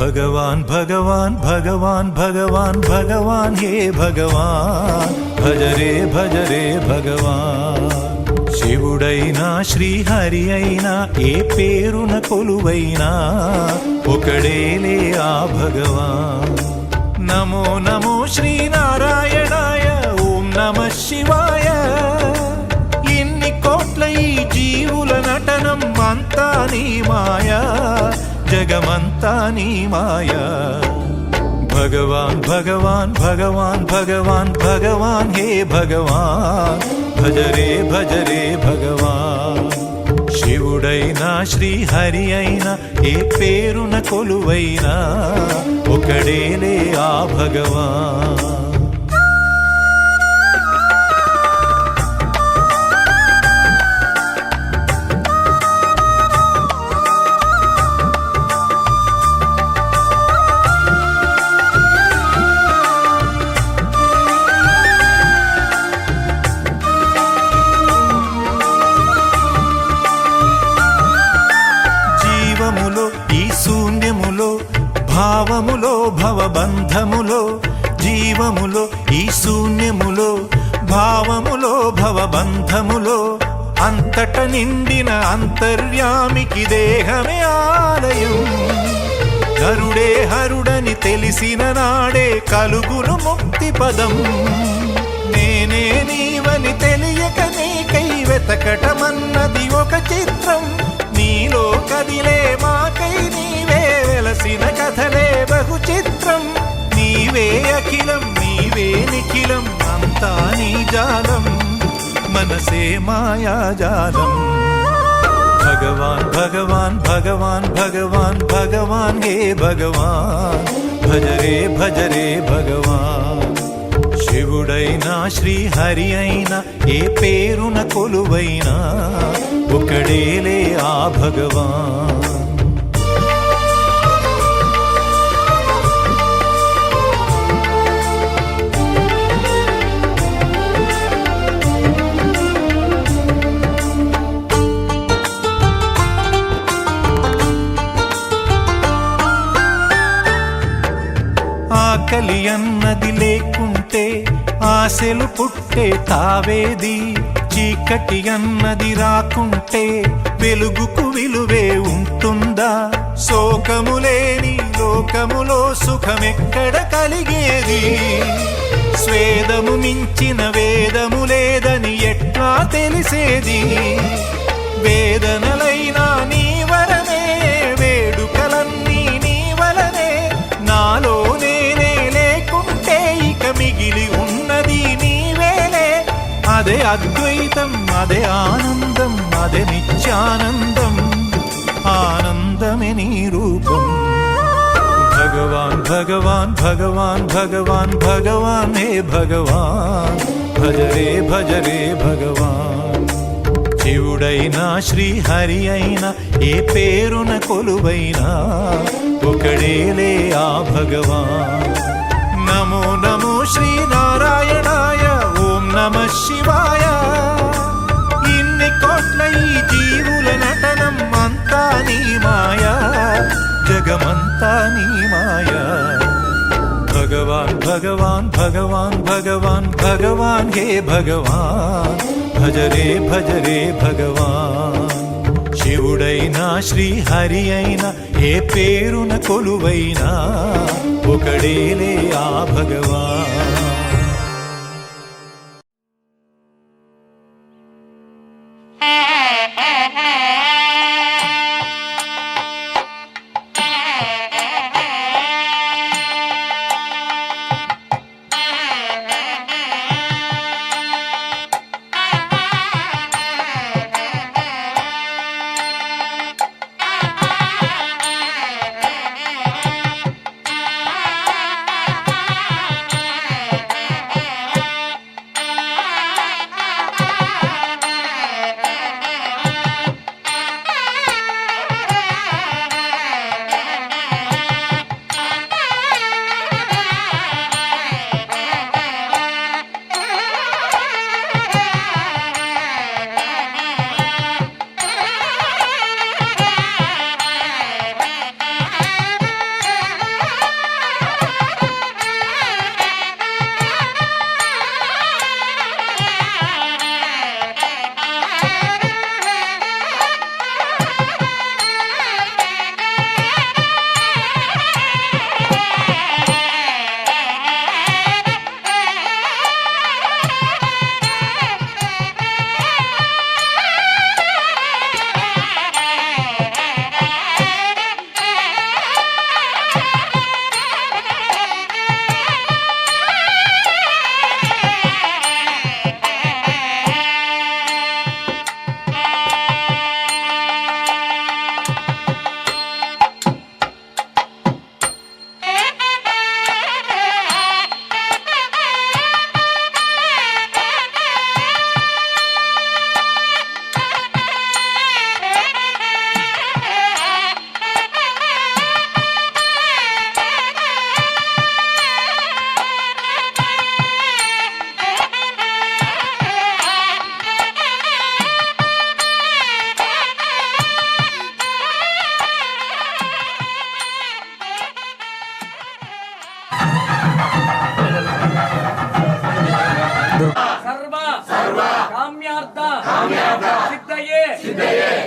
भगवान भगवान भगवान भगवान भगवान हे भगवान भज रे भगवान శివుడైనా శ్రీహరి అయినా ఏ పేరున కొలువైనా ఒకడేలే ఆ భగవాన్ నమో నమో శ్రీనారాయణాయ ఓం నమః శివాయ ఇన్ని కోట్ల ఈ జీవుల నటనం అంతా నీ మాయా జగమంతా నీ మాయా भगवान भगवान भगवान भगवान भगवान हे भगवान भज रे भगवान శివుడైనా శ్రీహరి అయినా ఏ పేరున కొలువైనా ఒకడేలే ఆ భగవాన్ భావములో భవబంధములో జీవములో ఈ శూన్యములో భావములో భవబంధములో అంతట నిండిన అంతర్యామికి దేహమే ఆలయం హరుడే హరుడని తెలిసిన నాడే కలుగును ముక్తి పదం నేనే నీవని తెలియక నీకై వెతకటమన్నది ఒక చిత్రం నీలో కదిలే మాకై నీవే వెలసిన కథలే బహు చిత్రం నీవే అఖిలం నీవే నిఖిలం అంతా నీ జాలం మనసే మాయాజాలం భగవాన్ భగవాన్ భగవాన్ భగవాన్ భగవాన్ హే భగవాన్ భజ రే భగవాన్ శివుడైనా శ్రీహరి అయినా ఏ పేరున కొలువైనా ఒకడేలే ఆ భగవాన్ ఆకలి అన్నది లేకుంటే ఆశలు పుట్టే తావేది చీకటి అన్నది రాకుంటే వెలుగుకు విలువే ఉంటుందా శోకము లేని లోకములో సుఖమెక్కడ కలిగేది స్వేదము మించిన వేదము లేదని ఎట్లా తెలిసేది వేదనలైనా నీ వరమే వేడుకలన్నీ నీ వలనే నాలో నేనే లేకుంటే ఇక మిగిలి ఉన్నది నీవేలే అదే అద్వైతం అదే ఆనందం అదే నిత్యానందం ఆనందమే నీ రూపం భగవాన్ భగవాన్ భగవాన్ భగవాన్ భగవాన్ హే భగవాన్ భజ రే భగవాన్ శివుడైనా శ్రీహరి అయినా ఏ పేరున కొలువైనా ఒకడేలే ఆ భగవాన్ నమో నమో శ్రీనారాయణాయ ఓం నమః శివాయ ఇన్ని కోట్ల ఈ జీవుల నటనం అంతా నీ మాయా జగమంతా నీ మాయా భగవాన్ భగవాన్ భగవాన్ భగవాన్ భగవాన్ హే భగవాన్ భజ రే భగవాన్ శివుడైనా శ్రీహరి అయినా ఏ పేరున కొలువైనా ఒకడేలే ఆ భగవాన్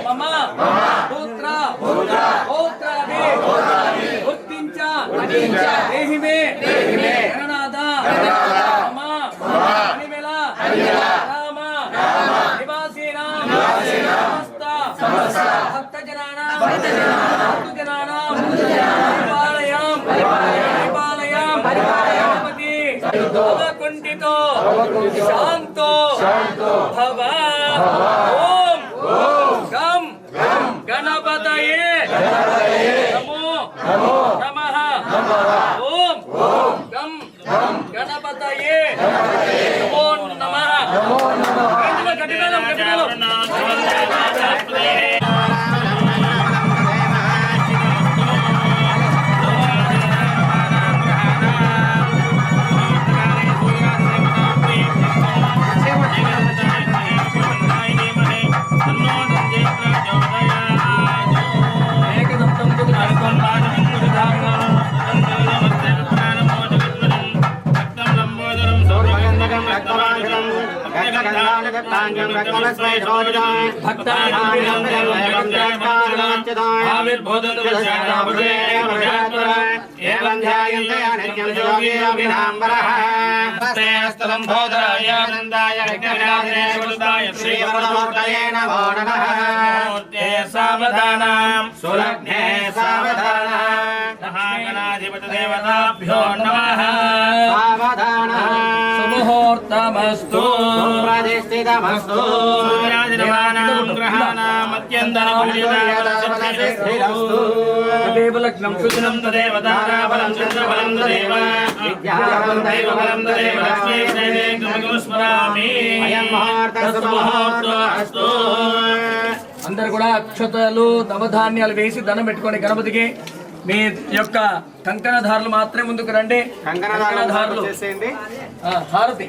మమ పుత్ర పౌత్రాది గుర్తించ దేహి మే గణనాథ మమ అనిమేల రామ నివాసీనాం సమస్త భక్తజనానాం పరిపాలయాం అవకుంఠితో శాంతో భవ. ఓం గం గణపతయే నమో నమః. ఓం గం గణపతయే నమో నమః. గట్టిగా సావధానం సులగ్నే దేవతాభ్యో నమః. ముహూర్తమస్తు ప్రతిష్ఠితమస్తు. సూర్యాదినమానాం గ్రహాణాం అత్యంతరమూల్యదాయకస్తు. దేవలగ్నం సుజనం తదేవతారాబలం చంద్రబలం తదేవ విద్యాబలం దైవబలం తదేవ లక్ష్మీ శ్రీదేవం స్మరామి. అయం ముహూర్తస్తు. అందరు కూడా అక్షతలు నవధాన్యాలు వేసి దండం పెట్టుకోండి గణపతికి. మీ యొక్క కంకణధారులు మాత్రమే ముందుకు రండి. కంకణధారులు హారతి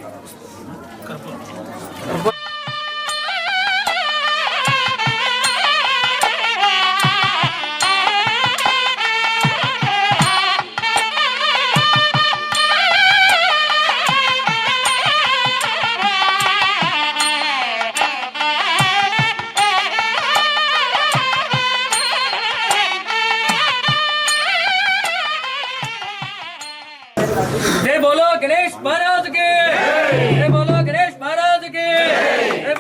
बोलो गणेश महाराज के, बोलो गणेश महाराज के,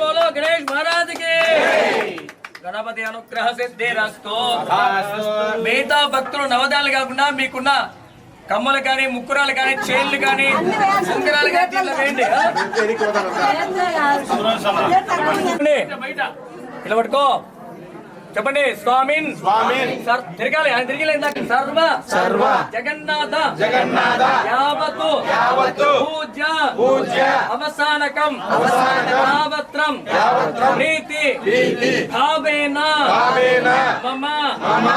बोलो गणेश महाराज के. గణపతి అనుగ్రహ సిద్ధిరస్తు. మిగతా భక్తులు నవదాలు కాకుండా మీకున్న కమ్మలు కానీ ముక్కురాలు కానీ చైన్లు కానీ ఉంగరాలు కానీ దీంట్లో వేయండి. బయట ఇలా పట్టుకో చెప్పండి. స్వామిన్ సర్ తిరగాలి ఆయన తిరిగి సర్వ సర్వ జగన్నాథ జగన్నాథ యావత్తు యావత్తు పూజ్య పూజ్య అవసానకం యావత్రం ప్రీతి భావేన భావేన మమ మమ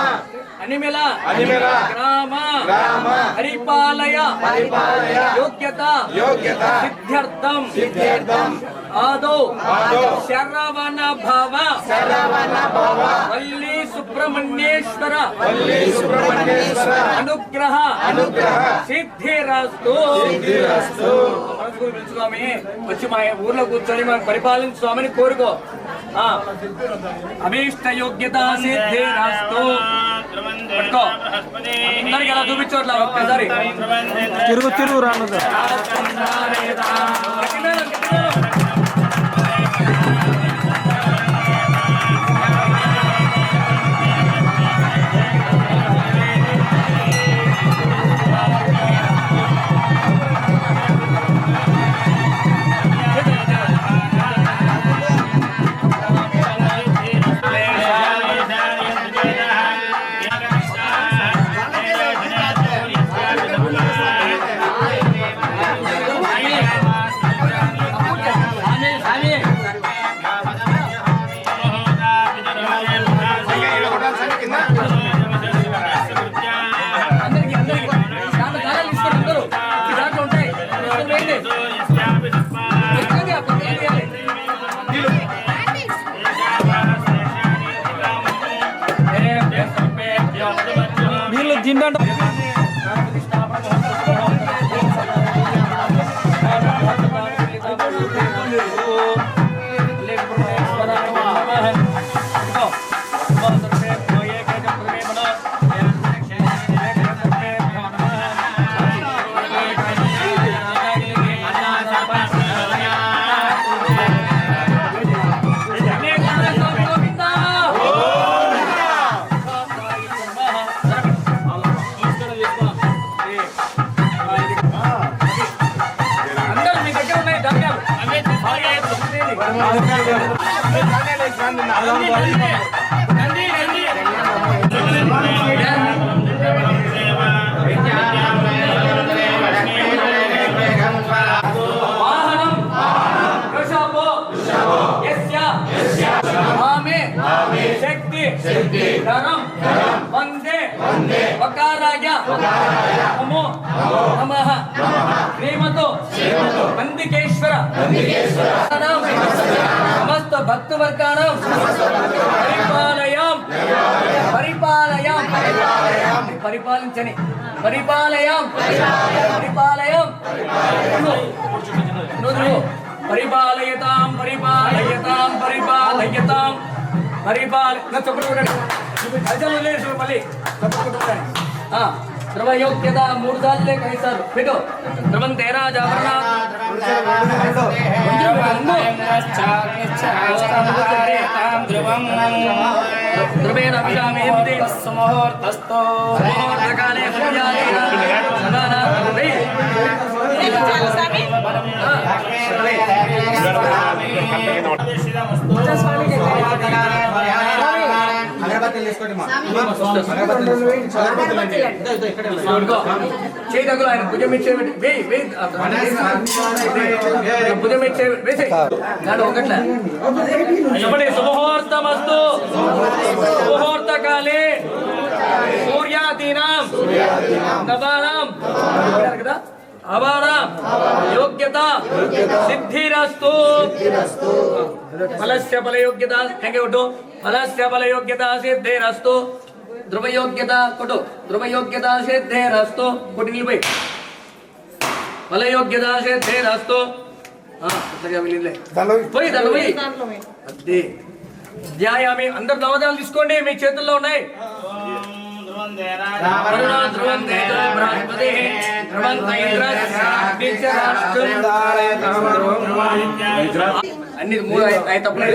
అనిమేల అనిమేల గ్రామ గ్రామ పరిపాలయ పరిపాలయ యోగ్యత యోగ్యత సిద్ధ్యర్థం సిద్ధ్యర్థం ఆదో ఆదో శరవణ భవ వల్లి సుబ్రహ్మణ్యేశ్వర అనుగ్రహ సిద్ధిరస్తు. స్వామి వచ్చి మా ఊర్లో కూర్చొని మనం పరిపాలించు స్వామిని కోరుకో. అభీష్ట యోగ్యత సిద్ధిరస్తు. పట్టుకో అందరికి అలా చూపించోట్లా ఒక్కసారి తిరుగు రాను. వీళ్ళు జిండ వాహనం వృషభో యస్య మామే శక్తి ధనం వందే వకారాయ నమో నమః శ్రీమతో నందికేశ్వర సమస్త భక్తవర్గాణం పరిపాలించని పరిపాలయం పరిపాలయతాం ధ్రువయోగ్యత 3 సార్లు లేక 5 సార్లు పెట్టు ధ్రువం తేరా జాగరణ ధ్రువేణ అభిరామేంద్రే ముహూర్తస్థో ముహూర్తకాలే చేయి దగ్గర ఆయన భుజం ఇచ్చే భుజం ఇచ్చే వేసే ఒకట్లా చెప్పండి శుభముహూర్తమస్తు ముహూర్తకాలే సూర్యాదీనాం నవానాం కదా అవానాం యోగ్యత సిద్ధిరస్తు ఫలస్య ఫలయోగ్యత ಹೆಂಗೆ ಕೊಟ್ಟು ಫಲಸ್ಯ ಫಲಯೋಗ್ಯತ ಸಿದ್ಧಿರಸ್ತು ಧ್ರುವಯೋಗ್ಯತ ಕೊಟ್ಟು ಧ್ರುವಯೋಗ್ಯತ ಸಿದ್ಧಿರಸ್ತು ಕೊಟ್ಟು ನಿಲ್ಬೈ ಫಲಯೋಗ್ಯತ ಸಿದ್ಧಿರಸ್ತು పోయి అదే ధ్యాయామి అందరు దవదాలు తీసుకోండి మీ చేతుల్లో ఉన్నాయి అన్ని 3 5 తప్పులు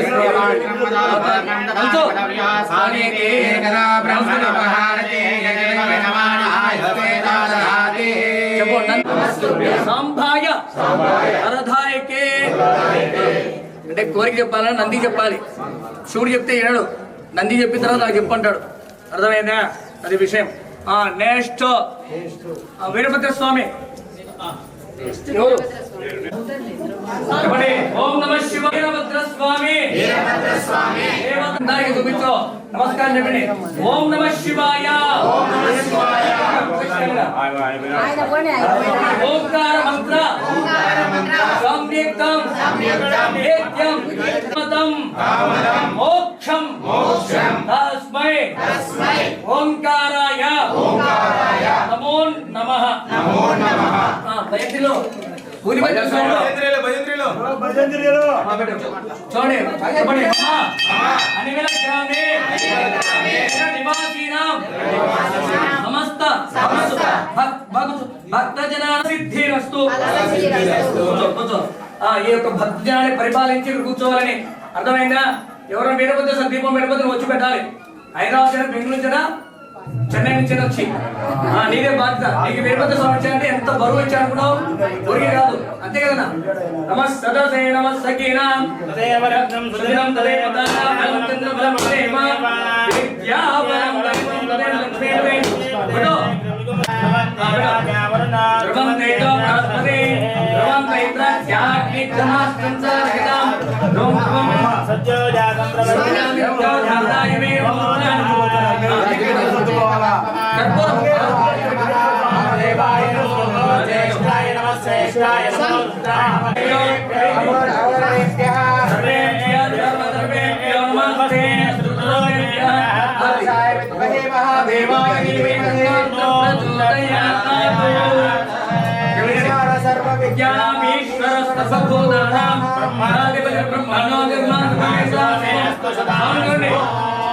సంభాయ అరధాయకే అంటే కోరిక చెప్పాలని నంది చెప్పాలి శివుడు చెప్తే వినడు నంది చెప్పిన తర్వాత నాకు చెప్పంటాడు అర్థమైందా అది విషయం నెక్స్ట్ వీరభద్ర స్వామి ఎవరు చెప్పండి ఓం నమః శివాయ వీరభద్ర స్వామి దానికి చూపించు నమస్కారం చెప్పండి ఓం నమః శివాయ ఓంకార మంత్ర సంయుక్తం నిత్యం మతం మోక్షం తస్మై ఓంకారాయ నమో నమః భజంత్రిలో చూడండి అనివేళ గ్రామే నివాసీనాం సమస్త భక్తజన సిద్ధిరస్తు ఈ యొక్క భక్తజనాన్ని పరిపాలించి కూర్చోవాలని అర్థమైందా ఎవరైనా వీరభద్ర దీపం వీరభద్రం వచ్చి పెట్టాలి హైదరాబాద్ బెంగళూరు నుంచి చెన్నై నుంచి వచ్చి నీదే బాధ్యత నీకు వీరభద్ర స్వామి ఇచ్చారంటే ఎంత బరువు ఇచ్చారనుకున్నావు ఊరికి కాదు అంతే కదా నమస్తే నమస్తకీనా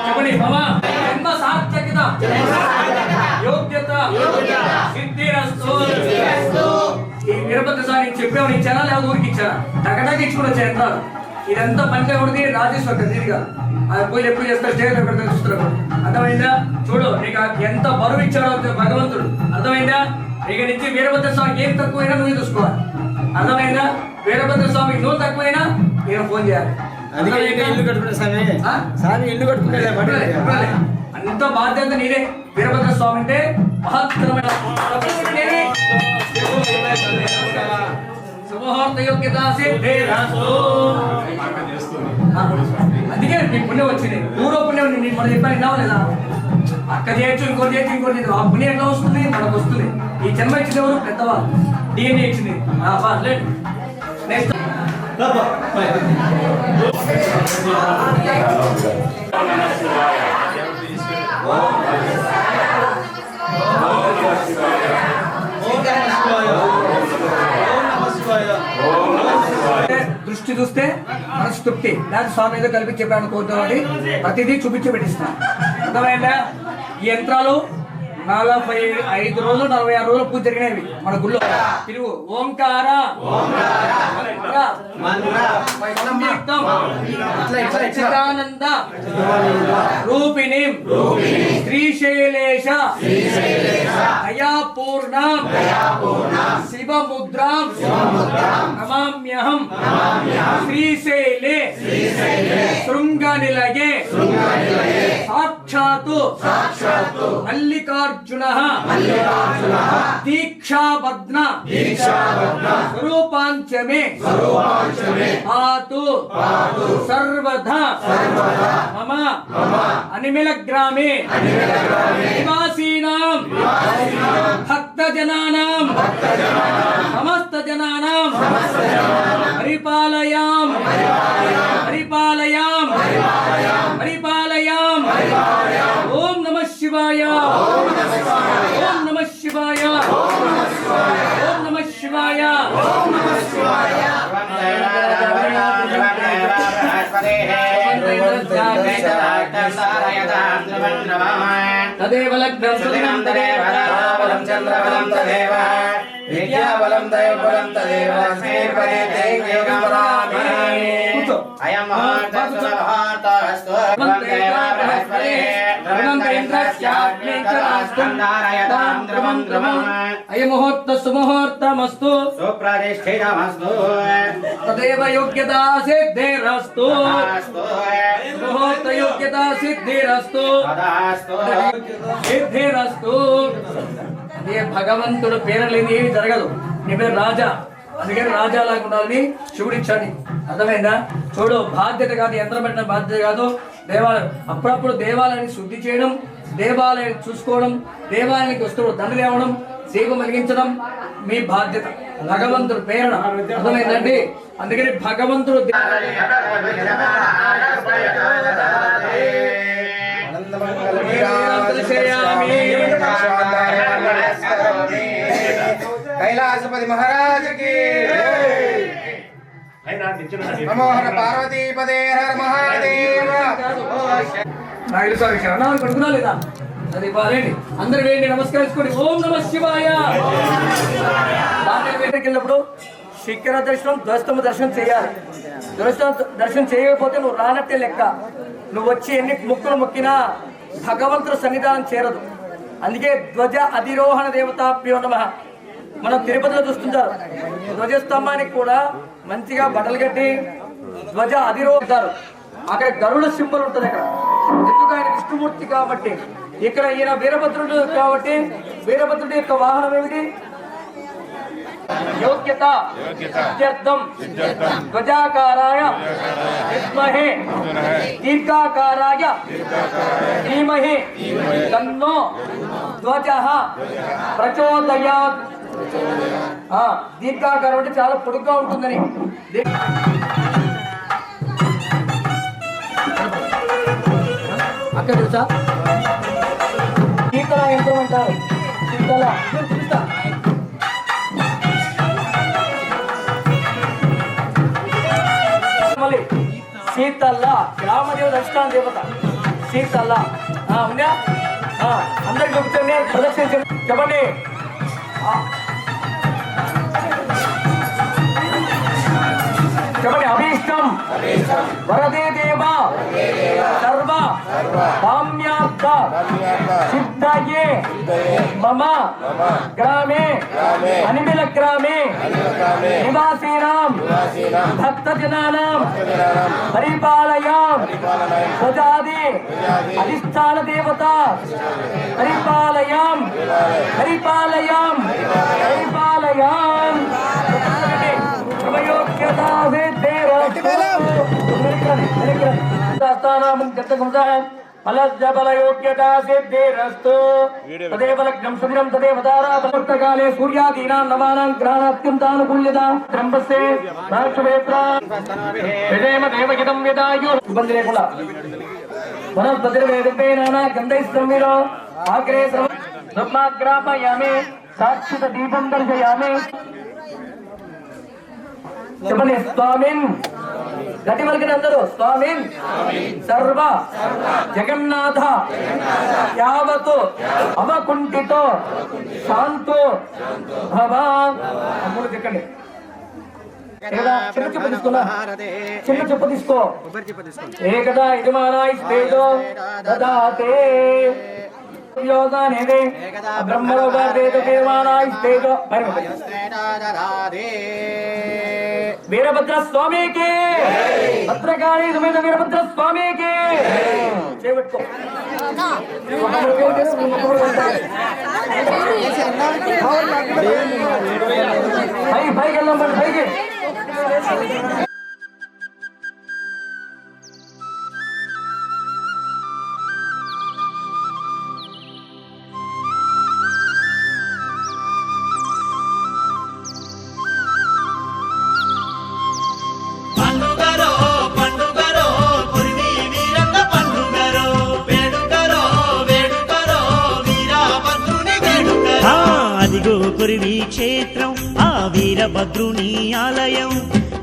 చెప్పండి బాబా జన్మ సార్థకత యోగ్యత సిద్ధిరస్తు ఈ వీరభద్ర స్వామి చెప్పేవాడు ఇచ్చారా లేదా ఊరికి ఇచ్చారా టకటాకి ఇచ్చుకుని వచ్చారు యంత్రాలు ఇదంతా పంచ కొడితే రాజేశ్వర దీనిగా పూజ ఎప్పుడు చేస్తారు స్టేజ్ ఎక్కడ చూస్తారు అర్థమైందా చూడు నీకు ఎంత బరువు ఇచ్చాడో భగవంతుడు అర్థమైందా ఇక నుంచి వీరభద్ర స్వామికి ఏం తక్కువైనా నువ్వు చూసుకోవాలి అర్థమైందా వీరభద్ర స్వామికి నువ్వు తక్కువైనా నేను ఫోన్ చేయాలి అందుకే ఇంకా ఇల్లు కట్టుకునే స్వామి స్వామి ఇల్లు కట్టుకునే అంత బాధ్యత నేనే. వీరభద్ర స్వామి అంటే మహత్తరమైన శుభముహూర్త యోగ్యత అందుకే నీకు పుణ్యం వచ్చింది. పూర్వ పుణ్యం నేను మనం చెప్పాను విన్నావా లేదా? అక్క చేయొచ్చు, ఇంకోటి చేయొచ్చు, ఇంకోటి చేయొచ్చు. ఆ పుణ్యం ఎట్లా వస్తుంది? మనకు వస్తుంది. ఈ జన్మ ఇచ్చింది ఎవరు? పెద్దవాళ్ళు. DNA ఇచ్చింది. నెక్స్ట్ దృష్టి చూస్తే మనసు తృప్తి. నాకు స్వామి ఏదో కలిపి చెప్పాను కోరుతామండి. ప్రతిదీ చూపించి పెట్టిస్తాను. అర్థమైందా? ఈ యంత్రాలు 45 రోజులు 46 రోజులు పూజ జరిగినవి మన గుళ్ళో. తిరుగు ఓంకార చిదానంద రూపిణి శ్రీశైలేశ దయాపూర్ణ శివముద్రాం నమామ్యహం శ్రీశైలే శృంగనిలయే సాక్షాత్ మల్లికార్జున దీక్షాబద్న స్వరూపాంచమే పాతు సర్వదా మమ అనిమిల గ్రామే నివాసీనాం భక్తజనానాం సమస్త జనానాం పరిపాలయాం పరిపాలయాం పరిపాలయాం. ఓం నమః శివాయ. ఓం నమః శివాయ. ఓం నమః శివాయ. తదేవ లగ్నం సుదినం తదేవ బలం చంద్రబలం తదేవ విద్యాబలం దైవబలం తదేవ లక్ష్మీర్పదే దైవేకం వదామి. అయం మహార్త సులభార్తస్తు దేవ బృహస్పతే అయముహూర్త సుముహూర్తమస్తు సుప్రతిష్ఠితమస్తు తదేవ యోగ్యతా సిద్ధిరస్తు ముహూర్త యోగ్యతా సిద్ధిరస్తు సిద్ధిరస్తు. అదే భగవంతుడు పేరు లేని ఏమి జరగదు. నీ పేరు రాజా, అందుకని రాజాలాగా ఉండాలని శివుడు ఇచ్చాడు. అర్థమైందా? చూడు, బాధ్యత కాదు, యంత్రం పెట్టిన బాధ్యత కాదు. దేవాలయం అప్పుడప్పుడు దేవాలయాన్ని శుద్ధి చేయడం, దేవాలయాన్ని చూసుకోవడం, దేవాలయానికి వస్తువులు దండలు ఇవ్వడం, దీపం వెలిగించడం మీ బాధ్యత. భగవంతుడు ప్రేరణ. అర్థమైందండి? అందుకని భగవంతుడు కైలాసపతి మహారాజుకి నమోహర పార్వతీపదే హర మహాదేవ. పడుకున్నా లేదా? అది బాలేండి. అందరు వేయండి, నమస్కరించుకోండి. ఓం నమః శివాయ. వెళ్ళినప్పుడు శిఖర దర్శనం, ధ్వజస్తంభ దర్శనం చేయాలి. దర్శనం చేయకపోతే నువ్వు రానట్టే లెక్క. నువ్వు వచ్చి ఎన్ని ముక్కులు మొక్కినా భగవంతుడు సన్నిధానం చేరదు. అందుకే ధ్వజ అధిరోహణ దేవతాభ్యో నమః. మనం తిరుపతిలో చూస్తుంటారు, ధ్వజస్తంభానికి కూడా మంచిగా బట్టలు కట్టి ధ్వజ అధిరోహిస్తారు. అక్కడ గరుడ సింబల్ ఉంటుంది. అక్కడ ఎందుకు? ఆయన విష్ణుమూర్తి కాబట్టి. ఇక్కడ ఈయన వీరభద్రుడు కాబట్టి వీరభద్రుడి యొక్క వాహనం ఏమిటి? యోగ్యత సిద్ధ్యర్థం ధ్వజాకారాయ విద్మహే దీర్ఘాకారాయ ధీమహి తన్నో ధ్వజః ప్రచోదయాత్. దీర్ఘాకారం అంటే చాలా పొడుగ్గా ఉంటుందని. అక్కడ తెలుసా శీతల యంత్రం అంటారు. శీతల చూపిస్తా. శీతల్ల గ్రామదేవత అధిష్టాన దేవత శీతల్ల ఉందా? అందరికి చెప్తుంది, ప్రదక్షిణ చెప్పండి. చెప్పండి. అభీష్టం వరదే దేవ సర్వ కామ్యార్థ सिद्धये मम ग्रामे अनिमिल ग्रामे निवासीनां भक्तजनानां परिपालयां स्वजादि अधिष्ठान देवता परिपालयां परिपालयां परिपालयां प्रयोग्यता से तेरा स्थानामं गतगुणः फलजबलयोग्यता सिद्धिरस्तु तदेव लग्नं सुदिनं तदेव तारापवर्तकाले सूर्यादीनां नवानां ग्रहाणां अत्यन्तानुकूल्यता ब्रह्मस्य राष्ट्रवेत्रा विजयम देवगिदं यदायु सुबन्धरे कुल वनस्पतिर्वेदपेनाना गन्धैस्संविरो आग्रे ब्रह्माग्रापयामि साक्षित दीपं दर्शयामि చెప్పండి స్వామిన్ గట్టి వరకనే అందరూ స్వామిన్ సర్వ జగన్నాథ యావత్ అవకుంఠితో శాంతో భవ అమ్ములు చెక్కండి చిన్న చెప్పు తీసుకున్నా చిన్న చెప్పు తీసుకో ఏకదా యజమానాయ స్వేదో దదాతే योगानेदे ब्रह्मलोकादेत देवानाय स्तेजो वीरभद्र स्वामी के भद्रकाली समेत वीरभद्र स्वामी के चेवट्को भाई भाई के नंबर भाई के కురివి క్షేత్రం ఆ వీరభద్రుని ఆలయం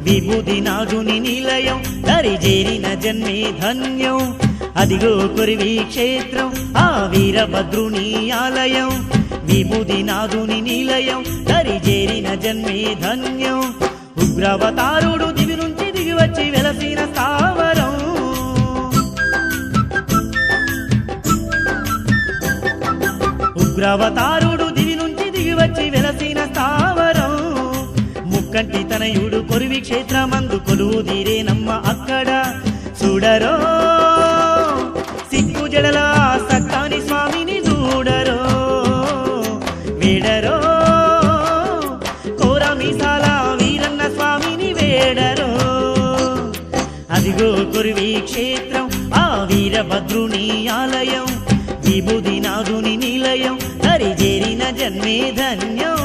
విభూతి నాగుని నిలయం దరిజేరిన జన్మే ధన్యం అదిగో కురివి క్షేత్రం ఆ వీరభద్రుని ఆలయం విభూతి నాగుని నిలయం దరిజేరిన జన్మే ధన్యం ఉగ్రవతారుడు దివి నుంచి దిగి వచ్చి వెలసిన స్థావరం ఉగ్రవతారుడు వచ్చి వెలసిన స్థావరం ముక్కంటి తనయుడు కొరివి క్షేత్రమందు కొలువు తీరేనమ్మ అక్కడ చూడరో సిక్కు జడల సక్కాని స్వామిని చూడరో వేడరో కోరమీసాల వీరన్న స్వామిని వేడరో అదిగో కొరివి క్షేత్రం ఆ వీరభద్రుని ఆలయం విభూతి నాగుని నిలయం హరిజేరిన జన్మే ధన్యం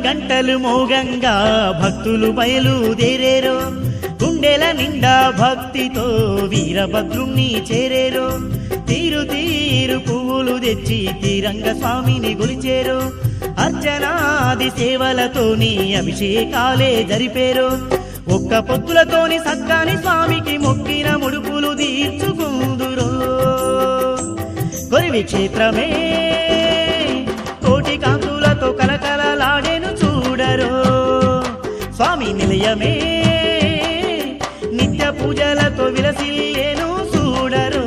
గంటలు మోగంగా భక్తులు బయలుదేరేరో గుండెల నిండా భక్తితో వీరభద్రుణ్ణి చేరేరో తీరు తీరు పువ్వులు తెచ్చి తీరంగ స్వామిని గొలిచేరో అర్చనాది సేవలతోని అభిషేకాలే జరిపేరో ఒక్క పొత్తులతోని సక్కాని స్వామికి మొక్కిన ముడుపులు తీర్చుకుందురో కొరివి క్షేత్రమే కోటి కాంతులతో కలకలలాడేను చూడరో స్వామి నిలయమే నిత్య పూజలతో విలసిల్లేను చూడరో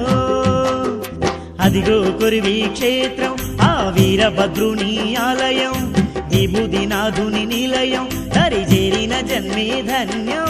అదిగో కొరివి క్షేత్రం ఆ వీరభద్రుని ఆలయం విభూతి నాగుని నిలయం దరిజేరిన జన్మే ధన్యం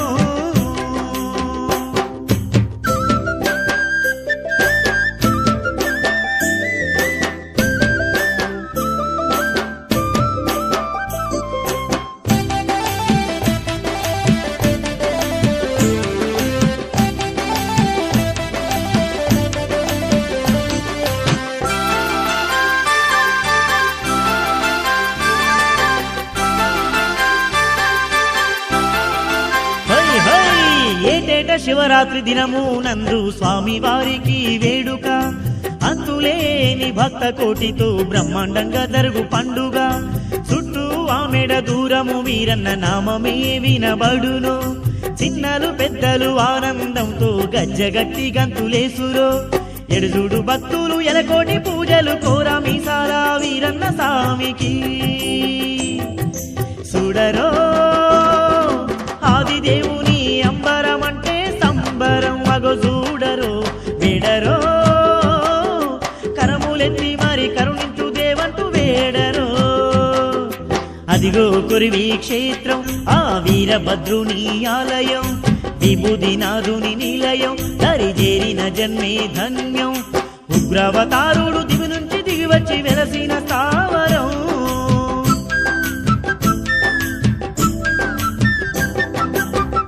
శివరాత్రి దినము నందు స్వామి వారికి వేడుక లేని భక్త కోటితో బ్రహ్మాండంగా జరుగు పండుగ చుట్టూ ఆమెడ దూరము వీరన్న నామమే వినబడును చిన్నలు పెద్దలు ఆనందంతో గజ్జగట్టి గంతులేసురో ఎడుజుడు భక్తులు ఎలకోటి పూజలు కోరా మీసాల వీరన్న స్వామికి చూడరో ఆదిదేవుని అంబరం అంటే సంబరం అగో చూడరో వేడరో కరములెత్తి మరి కరుణించు దేవంటూ వేడరో అదిగో కురివి క్షేత్రం ఆ వీరభద్రుని ఆలయం విభూదినాథుని నిలయం దరిజేరిన జన్మే ధన్యం ఉగ్రవతారుడు దివి నుంచి దిగివచ్చి వెలసిన స్థావరం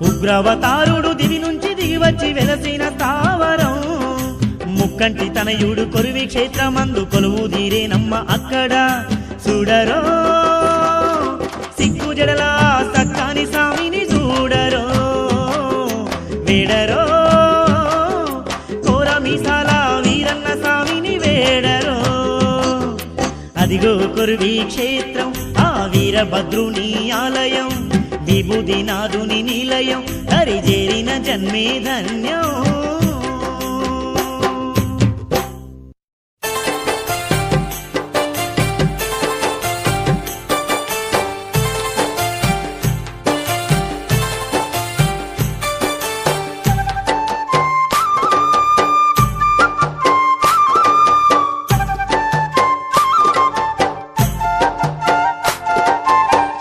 ఉగ్రవతారుడు దివి నుంచి దిగివచ్చి వెలసిన స్థావరం ముక్కంటి తనయుడు కొరివి క్షేత్రమందు కొలువు తీరేనమ్మ అక్కడ చూడరో సిగ్గు జడలా సక్కాని స్వామిని చూడరో వేడరో కోర మీసాల వీరన్న స్వామిని వేడరో అదిగో కొరివి క్షేత్రం ఆ వీరభద్రుని ఆలయం విభూదినాథుని నిలయం దరిజేరిన జన్మే ధన్యం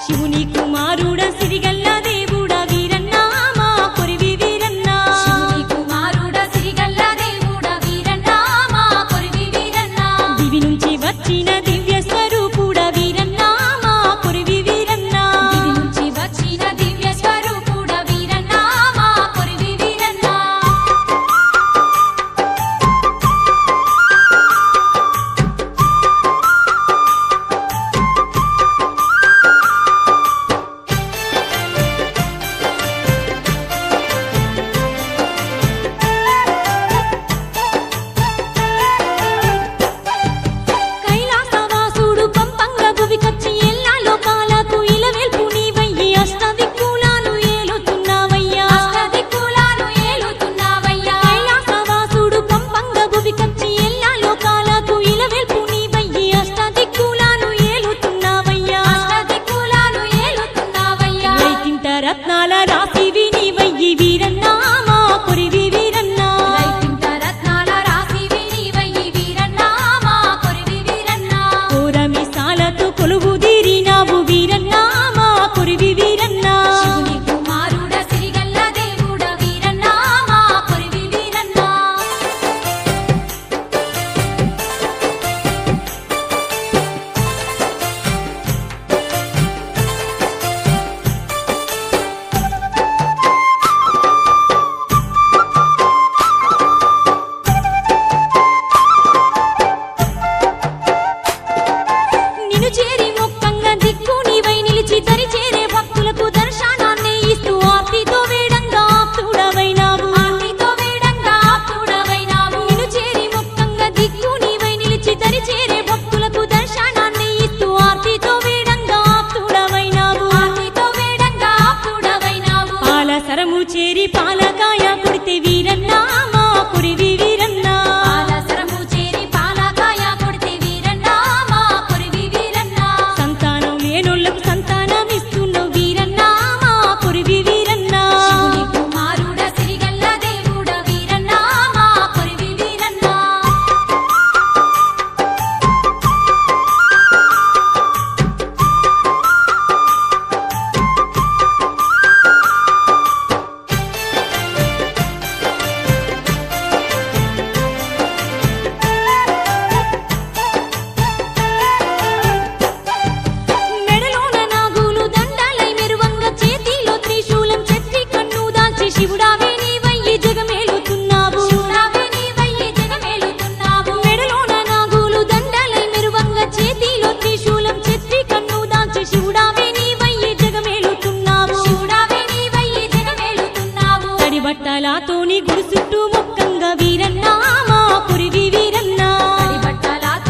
శివుని కుమారుడ సిరిగల్ల దేవుడ వీరన్న మా కొరివి వీరన్న శివుని కుమారుడ సిరిగల్ల దేవుడ వీరన్న మా కొరివి వీరన్న దివి నుంచి వచ్చిన దివ్య స్వరూపుడ వీరన్న మా కొరివి వీరన్న దివి నుంచి వచ్చిన దివ్య స్వరూపుడ వీరన్న మా కొరివి వీరన్న కైలాసవాసుడు పంపంగ భువికచ్చి ఎల్లా లోకాలకు ఇలవెల్పు నీవయ్యి అష్టదిక్కులను ఏలుతున్నావయ్యా అష్టదిక్కులను ఏలుతున్నావయ్యా కైలాసవాసుడు పంపంగ భువికచ్చి ఎల్లా లోకాలకు ఇలవెల్పు నీవయ్యి అష్టదిక్కులను ఏలుతున్నావయ్యా అష్టదిక్కులను ఏలుతున్నావయ్యా వైకుంఠ రత్నాల రాశివి నీవయ్యి వీరన్నా మా కొరివి వీరన్నా వైకుంఠ రత్నాల రాశివి నీవయ్యి వీరన్నా మా కొరివి వీరన్నా కోరమిసాలతో కొలువు తీరినావు వీరన్నా మా కొరివి వీరన్నా శివుని కుమారుడ సిరిగల్ల దేవుడ వీరన్నా మా కొరివి వీరన్నా నిన్ను చేరి మొక్కంగా దిక్కు నీవై నిలిచి దరి చేరే భక్తులకు దర్శనాన్ని ఇస్తూ ఆర్తితో వేడంగా ఆప్తుడవైనావు ఆర్తితో వేడంగా ఆప్తుడవైనావు నిన్ను చేరి మొక్కంగా దిక్కు నీవై నిలిచి దరి చేరే భక్తులకు దర్శనాన్ని ఇస్తూ ఆర్తితో వేడంగా ఆప్తుడవైనావు ఆర్తితో వేడంగా ఆప్తుడవైనావు పాల సరము చేరి పాలకాయ కొడితే వీరన్నా మా కొరివి వీరన్నా పాల సరము చేరి పాలకాయ కొడితే వీరన్నా మా కొరివి వీరన్నా సంతానం లేనోళ్లకు సంతానం ఇస్తున్నావు వీరన్నా మా కొరివి వీరన్నా శివుని కుమారుడ సిరిగల్ల దేవుడ వీరన్నా మా కొరివి వీరన్నా మెడలోన నాగులు దండాలై మెరువంగ చేతిలో త్రిశూలం చెత్రి కన్ను దాల్చి శివుడావే నీవయ్యి జగమేలుతున్నావు శివుడావే నీవయ్యి జగమేలుతున్నావు మెడలోన నాగులు దండాలై మెరువంగ చేతిలో త్రిశూలం చెత్రి కన్ను దాల్చి శివుడావే నీవయ్యి జగమేలుతున్నావు శివుడావే నీవయ్యి జగమేలుతున్నావు తడి బట్టలతోని గుడి చుట్టూ మొక్కంగా వీరన్నా మా కొరివి వీరన్నా తడి బట్టలతో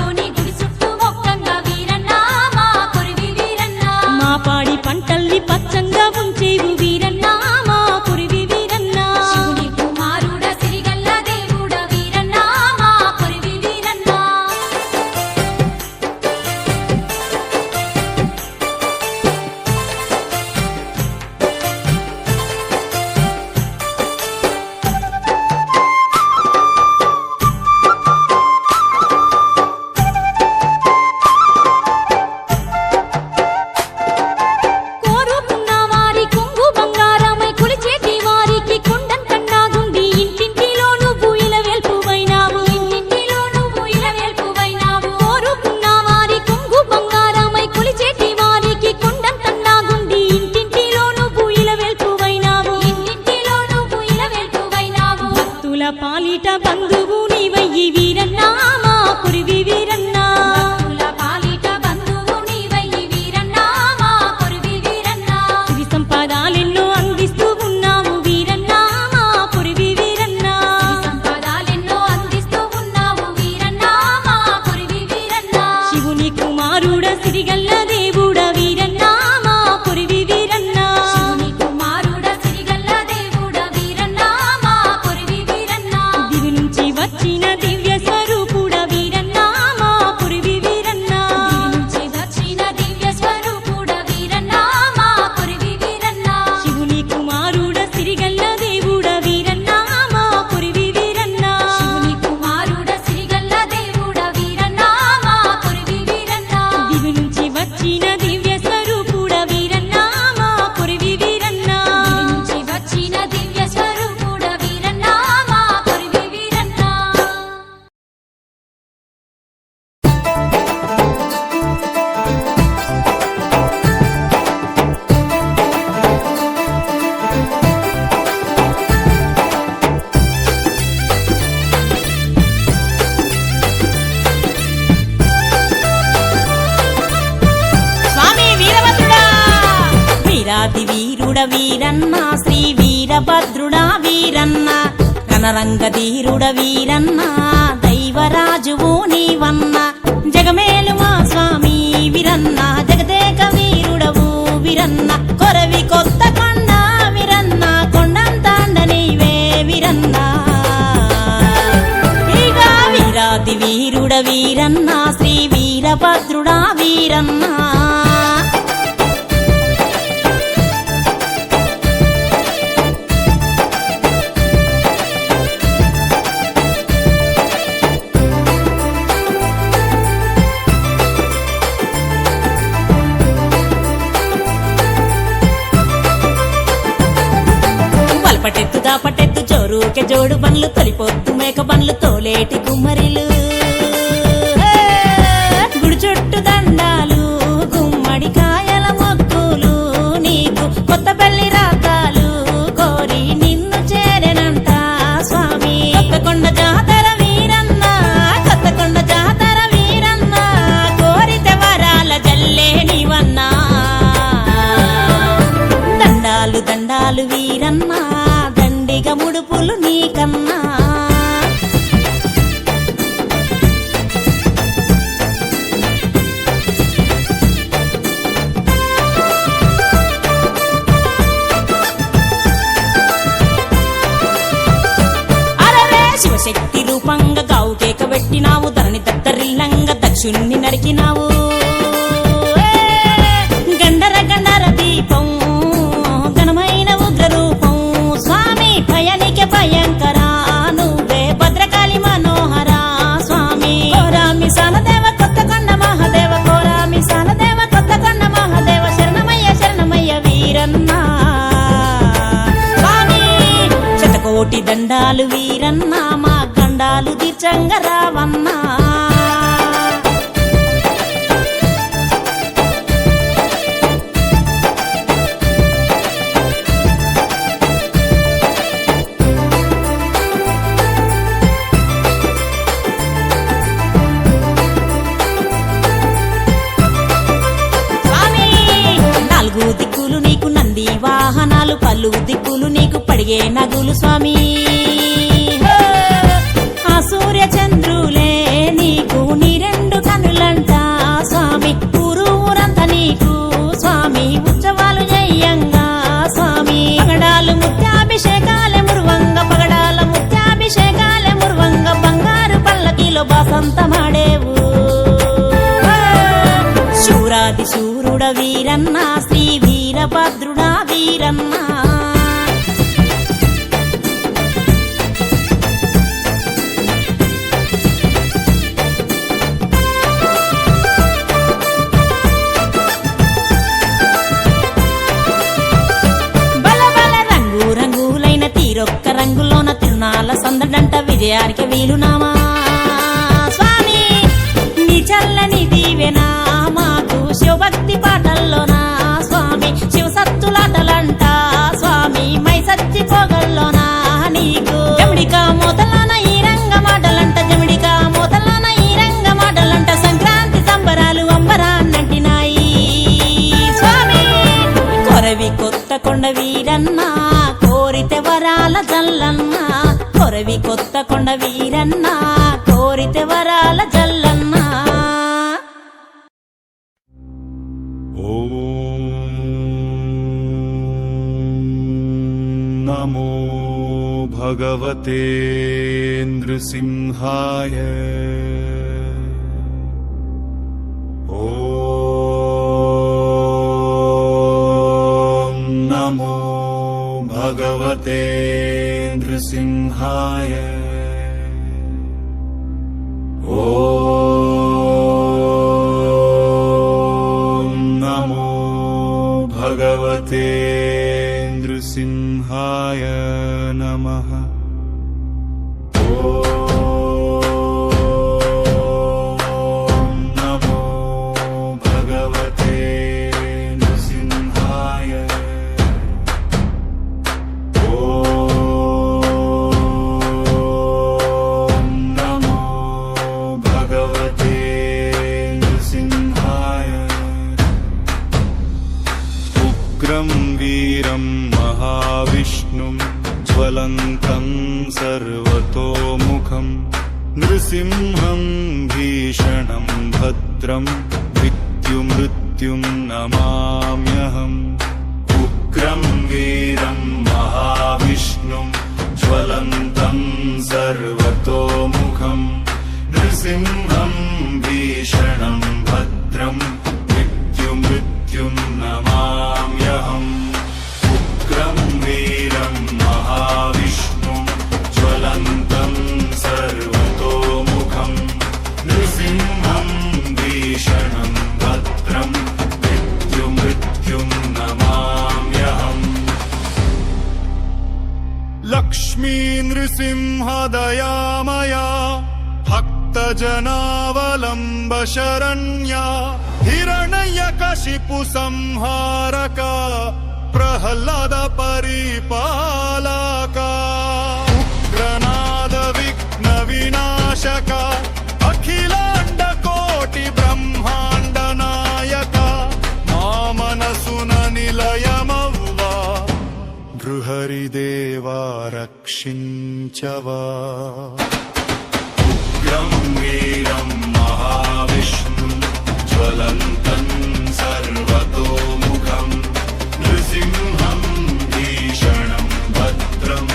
వీరాది వీరుడ వీరన్న శ్రీ వీరభద్రుడ వీరన్న రణరంగ ధీరుడ వీరన్న దైవరాజువు నీవన్న జగమేలు మా స్వామి వీరన్న జగదేక వీరుడవు వీరన్న కొరవి కొత్త కొండ వీరన్న కొండంతాండ నీవే వీరన్న ఇక వీరాది వీరుడ వీరన్న శ్రీ వీరభద్రుడ వీరన్న పట్టెత్తు జోరుకే జోడు బండ్లు తొలిపోత్తు మేక బండ్లు తోలేటి గుమ్మరిలు గుడి చుట్టూ దండాలు గుమ్మడి కాయల మొక్కులు నీకు కొత్త పెళ్లి రాతాలు కోరి నిన్ను చేరెనంట స్వామి కొత్తకొండ జాతర వీరన్న కొత్తకొండ జాతర వీరన్న కోరితే వరాల జల్లే నీవన్నా దండాలు దండాలు వీరన్న దండిగ ముడుపులు నీకన్నా అరరే శివశక్తి రూపంగా గావు కేక పెట్టినావు ధరణి దత్తరిల్లంగా దక్షుణ్ణి నరికినావు గండర గండర దీపం ఘనమైన ఉగ్ర రూపం స్వామి భయానికి భయంకర నువ్వే భద్రకాళి మనోహర స్వామి కోరామి సానదేవ కొత్తకొండ మహాదేవ కోరామి సానదేవ కొత్తకొండ మహాదేవ శరణమయ్య శరణమయ్య వీరన్న స్వామి శతకోటి దండాలు వీరన్న మా గండాలు తీర్చంగ రావన్నా దిక్కులు నీకు నంది వాహనాలు పలు దిక్కులు నీకు పడిగే నగులు స్వామి ఆ సూర్య చంద్రులే నీకు నీ రెండు కనులంట స్వామి ఊరంతా నీకు స్వామి ఉత్సవాలు జయంగా స్వామి పగడాలు ముత్యాభిషేకాలే మురువంగ పగడాల ముత్యాభిషేకాలే మురువంగ బంగారు పల్లకిలో బాసంతమాడేవు శూరాది శూరుడ వీరన్న శ్రీ వీరభద్రుడ వీరన్న బల బల రంగు రంగులైన తీరొక్క రంగులోన తిరునాళ్ళ సందడంట విజయానికి వీలునామా స్వామి నీ చల్లని దీవెనా శివభక్తి పాటల్లోనా స్వామి శివసత్తులాటలంట స్వామి మై సచ్చి పోగల్లోనా నీకు జమిడికా మోతలాన ఈ రంగ మాటలంట జమిడికా మోతలాన ఈ రంగ మాటలంట సంక్రాంతి సంబరాలు అంబరాన్నంటినాయి స్వామి కొరవి కొత్త కొండ వీరన్న కోరితే వరాల జల్లన్న కొరవి కొత్త కొండ వీరన్న కోరితే వరాల జల్లన్న नमो भगवते नृसिंहाय ॐ नमो भगवते नृसिंहाय ॐ नमो भगवते नृसिंहाय नमः ॐ नमो भगवते नृसिंहाय ॐ नमो नृसिंहं भीषणं भद्रं मृत्युमृत्युं नमाम्यहम् उग्रं वीरं महाविष्णुं ज्वलन्तं सर्वतोमुखम् नृसिंहं भीषणं भद्रं मृत्युमृत्युं नमाम्यहम् उग्रं वीरं महाविष्णुं ज्वलन्तं सर्वतोमुखम् नृसिंहं भीषणं भद्रं मृत्युमृत्युं नमाम्यहम् लक्ष्मी नृसिंहदयामया भक्तजनावलम्ब शरण्या हिरण्यकशिपु संहारका प्रह्लाद परिपालका उग्रनाद विघ्न विनाशका अखिलाण्ड कोटि ब्रह्माण्ड नायका मामनसुन निलयमव्वा बृहरिदेवा रक्षिञ्चवा उग्रं वीरं महाविष्णुं ज्वलन्तं सर्वतोमुखम् नृसिंहं भीषणं भद्रं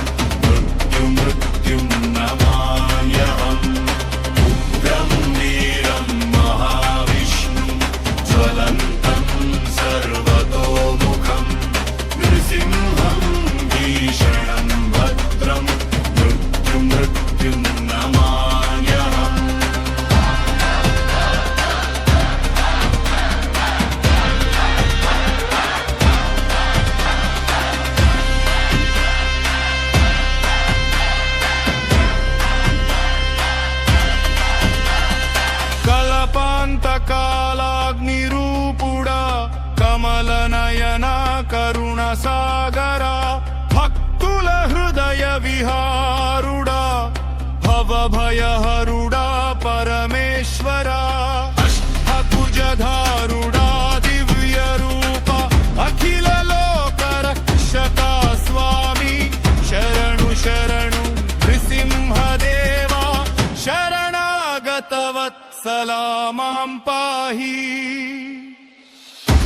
मृत्युमृत्युं नमाम्यहम् उग्रं वीरं महाविष्णुं ज्वलन्तं सर्वतोमुखम् नृसिंहं भीषणं भद्रं मृत्युमृत्युं नमाम्यहम् కలపాంతకాలాగ్నిరూపుడా కమలనయనా కరుణసాగరా భక్తుల హృదయ విహారుడా భవభయహరుడా పరమేశ్వరా అష్టభుజధారుడా దివ్య రూప అఖిల లోక రక్షకా స్వామి శరణు శరణు నృసింహదేవా శరణాగతవత్సలా మాం పాహి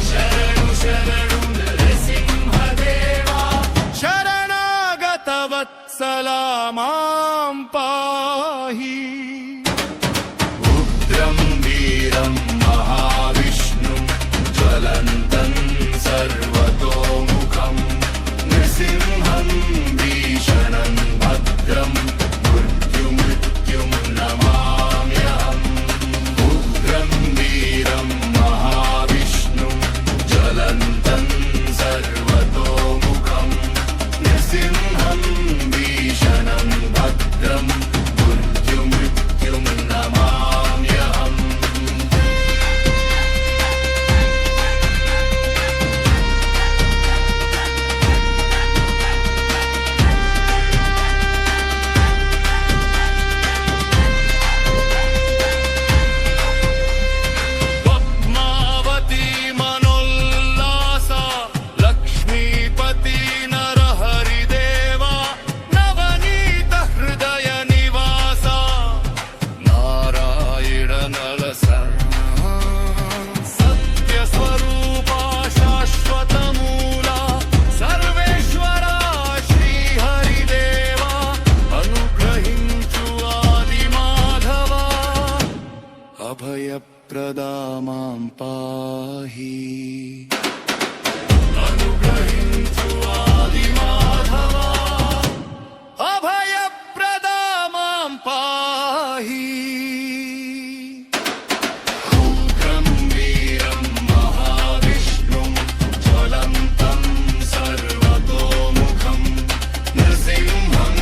శరణు శరణు నృసింహదేవా శరణాగతవత్సలా మాం పాహి ఉగ్రం వీరం మహావిష్ణుం జ్వలంతం సర్వతోముఖం నృసింహం భీషణం భద్రం మృత్యుమృత్యుం నమామ్యహम् ఉగ్రం వీరం మహావిష్ణుం జ్వలంతం సర్వతోముఖం నృసింహం భీషణం భద్రం మృత్యుమృత్యుం నమామ్యహम् పద్మావతి మనోల్లాస లక్ష్మీపతి నరహరిదేవా నవనీత హృదయ నివాస నారాయణ నలస సత్య స్వరూప శాశ్వత మూల సర్వేశ్వర శ్రీహరిదేవా అనుగ్రహించు ఆది మాధవ అభయప్రదా మాం పాహి అనుగ్రహించు ఆది మాధవ అభయప్రదా మాం పాహి ఉగ్రం వీరం మహావిష్ణుం జ్వలంతం సర్వతోముఖం నృసింహం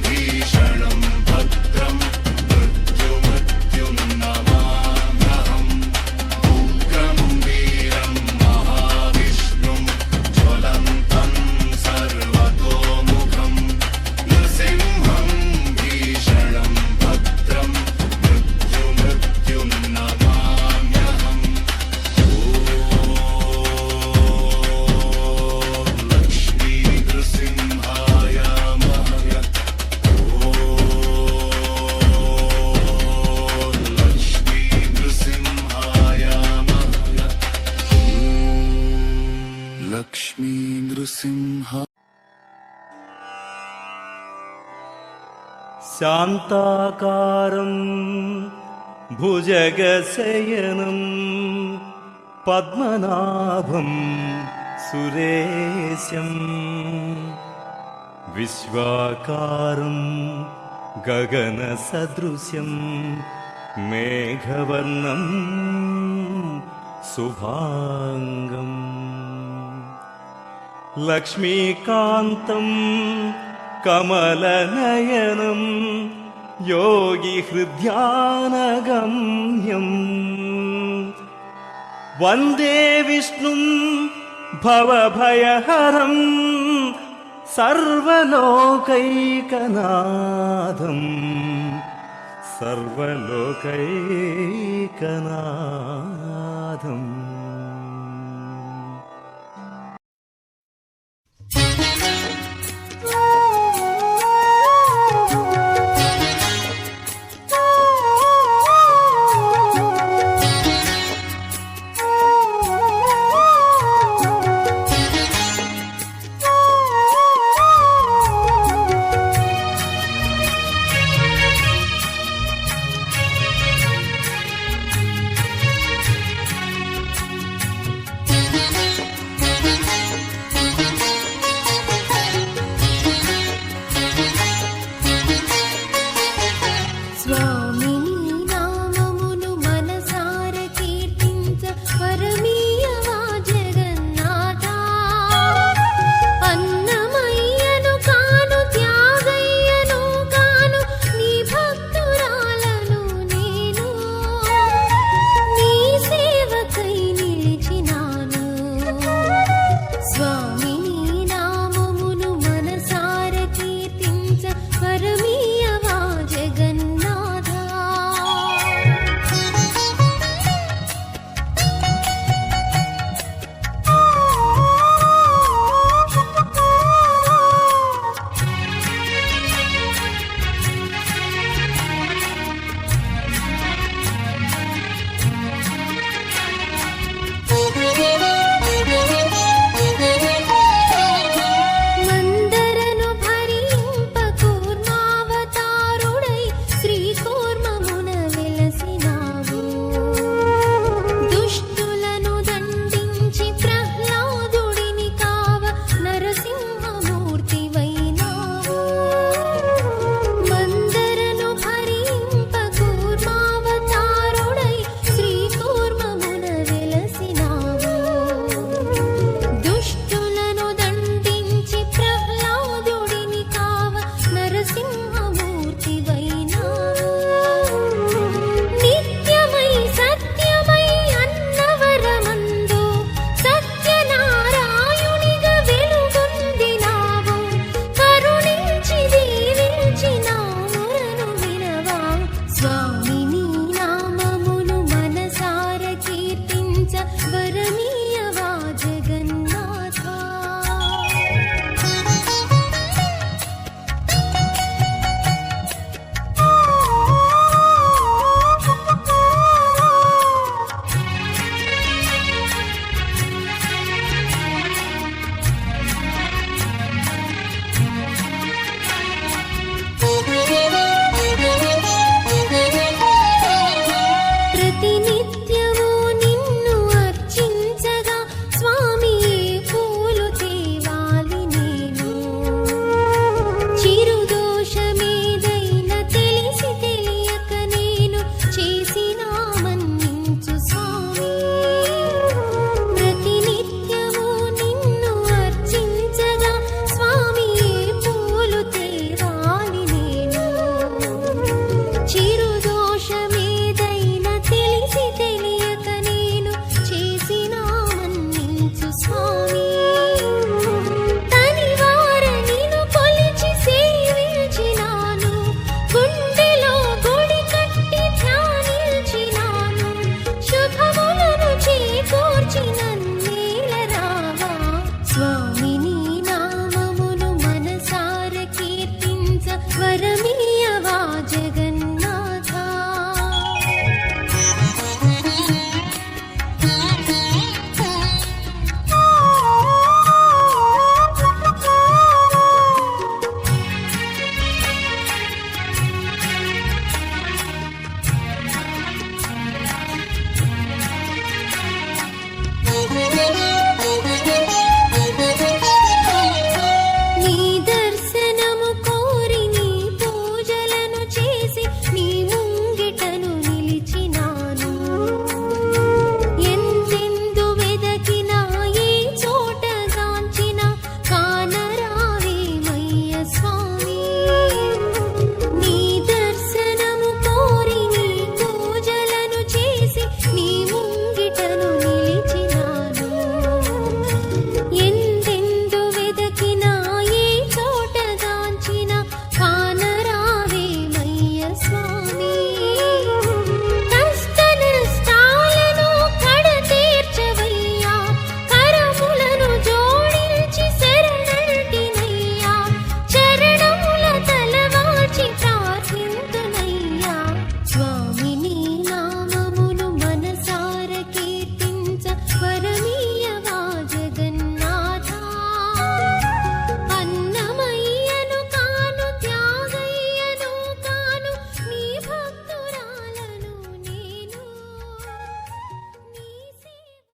భీషణం భద్రం మృత్యుమృత్యుం నమామ్యహम् ఉగ్రం వీరం మహా నృసింహ శాంతాకారం భుజగశయనం పద్మనాభం సురేశం విశ్వాకారం గగనసదృశ్యం మేఘవర్ణం శుభాంగం లక్ష్మీకాంతం కమలనయనం యోగిహృద్యానగమ్యం వందే విష్ణుం భవభయహరం సర్వలోకైకనాథం సర్వలోకైకనాథం. స్వామి